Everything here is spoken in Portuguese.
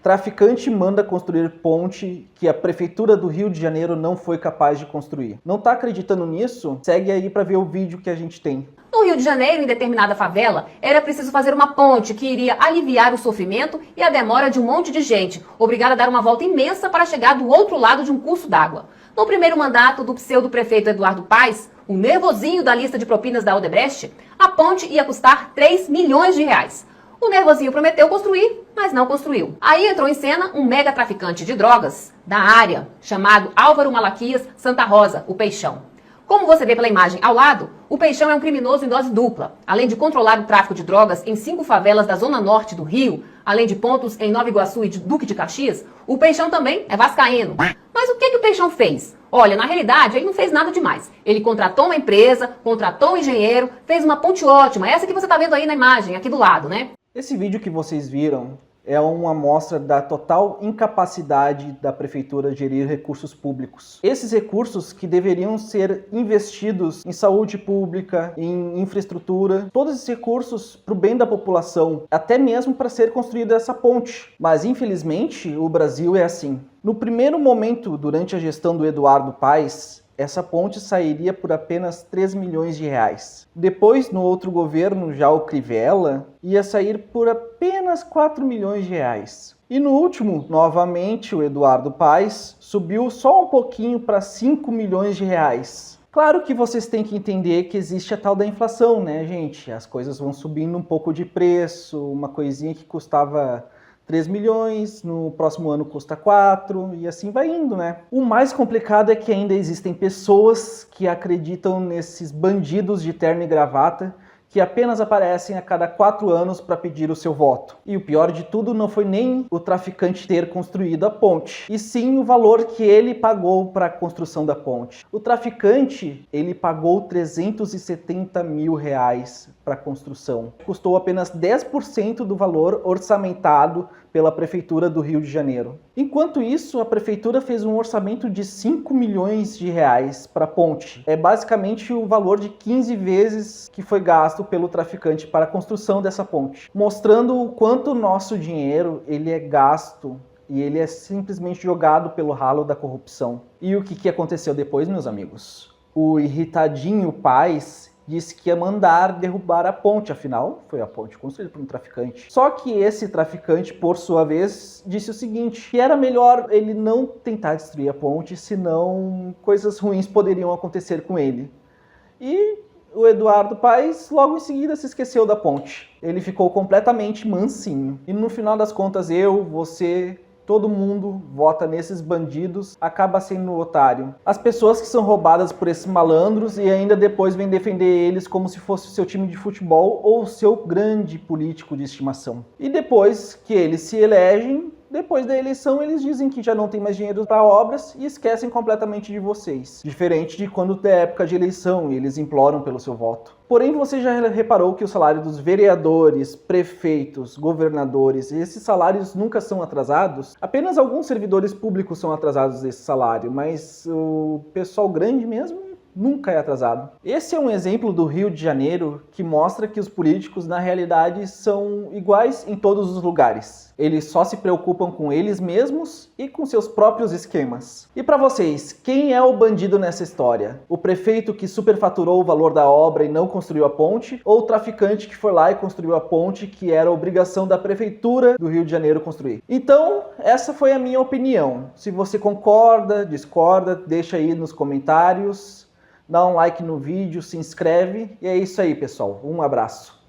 Traficante manda construir ponte que a Prefeitura do Rio de Janeiro não foi capaz de construir. Não tá acreditando nisso? Segue aí para ver o vídeo que a gente tem. No Rio de Janeiro, em determinada favela, era preciso fazer uma ponte que iria aliviar o sofrimento e a demora de um monte de gente, obrigada a dar uma volta imensa para chegar do outro lado de um curso d'água. No primeiro mandato do pseudo-prefeito Eduardo Paes, o nervosinho da lista de propinas da Odebrecht, a ponte ia custar 3 milhões de reais. O nervosinho prometeu construir, mas não construiu. Aí entrou em cena um mega traficante de drogas da área, chamado Álvaro Malaquias Santa Rosa, o Peixão. Como você vê pela imagem ao lado, o Peixão é um criminoso em dose dupla. Além de controlar o tráfico de drogas em 5 favelas da zona norte do Rio, além de pontos em Nova Iguaçu e Duque de Caxias, o Peixão também é vascaíno. Mas o que o Peixão fez? Olha, na realidade, ele não fez nada demais. Ele contratou uma empresa, contratou um engenheiro, fez uma ponte ótima, essa que você está vendo aí na imagem, aqui do lado, né? Esse vídeo que vocês viram é uma amostra da total incapacidade da Prefeitura de gerir recursos públicos. Esses recursos que deveriam ser investidos em saúde pública, em infraestrutura, todos esses recursos para o bem da população, até mesmo para ser construída essa ponte. Mas, infelizmente, o Brasil é assim. No primeiro momento, durante a gestão do Eduardo Paes, essa ponte sairia por apenas 3 milhões de reais. Depois, no outro governo, já o Crivella, ia sair por apenas 4 milhões de reais. E no último, novamente, o Eduardo Paes subiu só um pouquinho para 5 milhões de reais. Claro que vocês têm que entender que existe a tal da inflação, né, gente? As coisas vão subindo um pouco de preço, uma coisinha que custava 3 milhões, no próximo ano custa 4 e assim vai indo, né? O mais complicado é que ainda existem pessoas que acreditam nesses bandidos de terno e gravata que apenas aparecem a cada 4 anos para pedir o seu voto. E o pior de tudo não foi nem o traficante ter construído a ponte, e sim o valor que ele pagou para a construção da ponte. O traficante, ele pagou 370 mil reais para a construção. Custou apenas 10% do valor orçamentado pela Prefeitura do Rio de Janeiro. Enquanto isso, a Prefeitura fez um orçamento de 5 milhões de reais para a ponte. É basicamente o valor de 15 vezes que foi gasto pelo traficante para a construção dessa ponte, mostrando o quanto o nosso dinheiro ele é gasto e ele é simplesmente jogado pelo ralo da corrupção. E o que aconteceu depois, meus amigos? O irritadinho Paes disse que ia mandar derrubar a ponte, afinal, foi a ponte construída por um traficante. Só que esse traficante, por sua vez, disse o seguinte, que era melhor ele não tentar destruir a ponte, senão coisas ruins poderiam acontecer com ele. E o Eduardo Paes logo em seguida se esqueceu da ponte. Ele ficou completamente mansinho. E no final das contas, eu, você, todo mundo vota nesses bandidos, acaba sendo otário. As pessoas que são roubadas por esses malandros e ainda depois vêm defender eles como se fosse o seu time de futebol ou o seu grande político de estimação. E depois que eles se elegem, depois da eleição, eles dizem que já não tem mais dinheiro para obras e esquecem completamente de vocês. Diferente de quando é época de eleição e eles imploram pelo seu voto. Porém, você já reparou que o salário dos vereadores, prefeitos, governadores, esses salários nunca são atrasados? Apenas alguns servidores públicos são atrasados desse salário, mas o pessoal grande mesmo nunca é atrasado. Esse é um exemplo do Rio de Janeiro que mostra que os políticos, na realidade, são iguais em todos os lugares. Eles só se preocupam com eles mesmos e com seus próprios esquemas. E para vocês, quem é o bandido nessa história? O prefeito que superfaturou o valor da obra e não construiu a ponte? Ou o traficante que foi lá e construiu a ponte que era obrigação da Prefeitura do Rio de Janeiro construir? Então, essa foi a minha opinião. Se você concorda, discorda, deixa aí nos comentários. Dá um like no vídeo, se inscreve e é isso aí, pessoal. Um abraço.